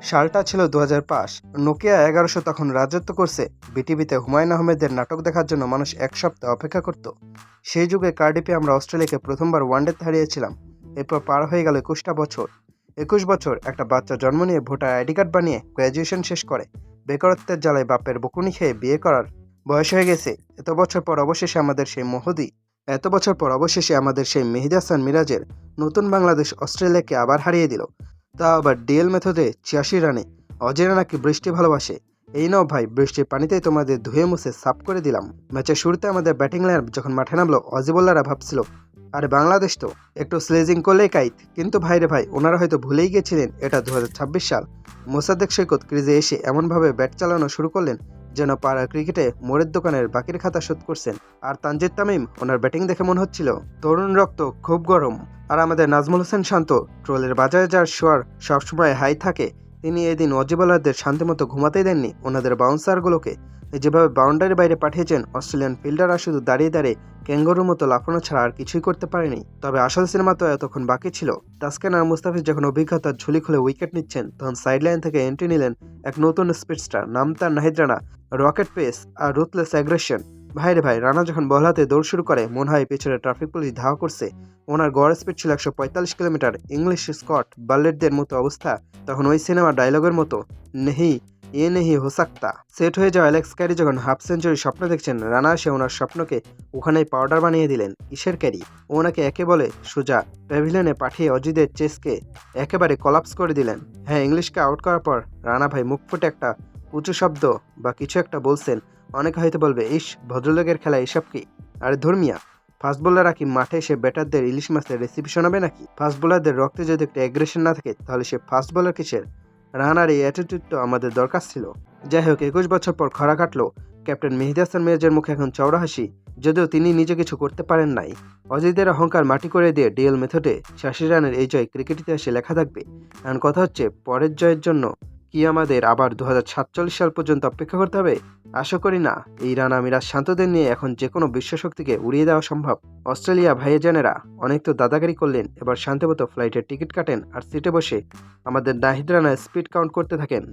সালটা ছিল ২০০৫। নোকিয়া ১১০০ তখন রাজত্ব করছে। বিটিভিতে হুমায়ূন আহমেদের নাটক দেখার জন্য মানুষ এক সপ্তাহ অপেক্ষা করত। সেই যুগে কার্ডিফে আমরা অস্ট্রেলিয়াকে প্রথমবার ওয়ানডেতে হারিয়েছিলাম। এরপর পার হয়ে গেল ২১টা বছর। ২১ বছর একটা বাচ্চা জন্ম নিয়ে ভোটার আইডি কার্ড বানিয়ে গ্র্যাজুয়েশন শেষ করে, বেকারত্বের জ্বালায় বাপের বকুনি খেয়ে বিয়ে করার বয়স হয়ে গেছে। এত বছর পর অবশেষে আমাদের সেই মেহেদী হাসান মিরাজের নতুন বাংলাদেশ অস্ট্রেলিয়াকে আবার হারিয়ে দিল। তা আবার ডিএল মেথডে ৮৬ রানে। অজেরা নাকি বৃষ্টি ভালোবাসে। এই নাও ভাই, বৃষ্টির পানিতেই তোমাদের ধুয়ে মুছে সাফ করে দিলাম। ম্যাচের শুরুতে আমাদের ব্যাটিং লাইন যখন মাঠে নামলো, অজি বোলাররা ভাবছিল আরে বাংলাদেশ তো একটু স্লেজিং করলেই কাইত। কিন্তু ভাইরে ভাই, ওনারা হয়তো ভুলেই গেছিলেন এটা ২০২৬ সাল। মোসাদ্দেক সৈকত ক্রিজে এসে এমনভাবে ব্যাট চালানো শুরু করলেন যেন পাড়ার ক্রিকেটে মোড়ের দোকানের বাকির খাতা শোধ করছেন। আর তানজিদ তামিম, ওনার ব্যাটিং দেখে মনে হচ্ছিল তরুণ রক্ত খুব গরম। আর আমাদের নাজমুল হোসেন শান্ত, ট্রোলের বাজারে যার শোয়ার সবসময় হাই থাকে, তিনি এদিন অজি বোলারদের শান্তিমতো ঘুমাতেই দেননি। ওনাদের বাউন্সারগুলোকে যেভাবে বাউন্ডারির বাইরে পাঠিয়েছেন, অস্ট্রেলিয়ান ফিল্ডাররা শুধু দাঁড়িয়ে দাঁড়িয়ে ক্যাঙ্গারুর মতো লাফানো ছাড়া আর কিছুই করতে পারেনি। তবে আসল সিনেমা তো এতক্ষণ বাকি ছিল। তাসকিন আর মুস্তাফিজ যখন অভিজ্ঞতার ঝুলি খুলে উইকেট নিচ্ছেন, তখন সাইডলাইন থেকে এন্ট্রি নিলেন এক নতুন স্পিডস্টার, নাম তার নাহিদ রানা। রকেট পেস আর রুথলেস অ্যাগ্রেশন। ভাইরে ভাই, রানা যখন বল হাতে দৌড় শুরু করে, মনে হয় পেছনে ট্রাফিক পুলিশ ধাওয়া করছে। ওনার গড় স্পিড ছিল ১৪৫ কিলোমিটার। ইংলিশ স্কট বার্লেটদের মতো অবস্থা তখন ওই সিনেমার ডায়লগের মতো, নেহি এ নেহি হো সাকতা। সেট হয়ে যাওয়া অ্যালেক্স ক্যারি যখন হাফ সেঞ্চুরি স্বপ্ন দেখছেন, রানা এসে ওনার স্বপ্নকে ওখানেই পাউডার বানিয়ে দিলেন। কিসের ক্যারি, ওনাকে একে বলে সোজা প্যাভিলিয়নে পাঠিয়ে অজিদের চেসকে একেবারে কলাপস করে দিলেন। হ্যাঁ, ইংলিশকে আউট করার পর রানা ভাই মুখ ফুটে একটা উঁচু শব্দ বা কিছু একটা বলছেন। অনেকে হয়তো বলবে, ইস ভদ্রলোকের খেলা এসব কি? আরে ধর্মিয়া, ফাস্ট বোলাররা কি মাঠে এসে ব্যাটারদের ইলিশ মাছের রেসিপি শোনাবে নাকি? ফাস্ট বোলারদের রক্তে যদি একটা অ্যাগ্রেশন না থাকে, তাহলে সে ফাস্ট বোলার কিসের? রানার এই অ্যাটিটিউড তো আমাদের দরকার ছিল। যাই হোক, ২১ বছর পর খরা কাটলো। ক্যাপ্টেন মেহেদী হাসান মিরাজের মুখে এখন চওড়া হাসি, যদিও তিনি নিজে কিছু করতে পারেন নাই। অজিতের অহংকার মাটি করে দিয়ে ডিএল মেথডে ৮৬ রানের এই জয় ক্রিকেট ইতিহাসে লেখা থাকবে। এখন কথা হচ্ছে, পরের জয়ের জন্য কি আমাদের আবার ২০৪৭ সাল পর্যন্ত অপেক্ষা করতে হবে? আশা করি না। এই রানা মিরাজ শান্তদের নিয়ে এখন যে কোনো বিশ্বশক্তিকে উড়িয়ে দেওয়া সম্ভব। অস্ট্রেলিয়া ভাইজানেরা অনেক তো দাদাগিরি করলেন, এবার শান্তিমতো ফ্লাইটের টিকিট কাটেন আর সিটে বসে আমাদের নাহিদ রানা স্পিড কাউন্ট করতে থাকেন।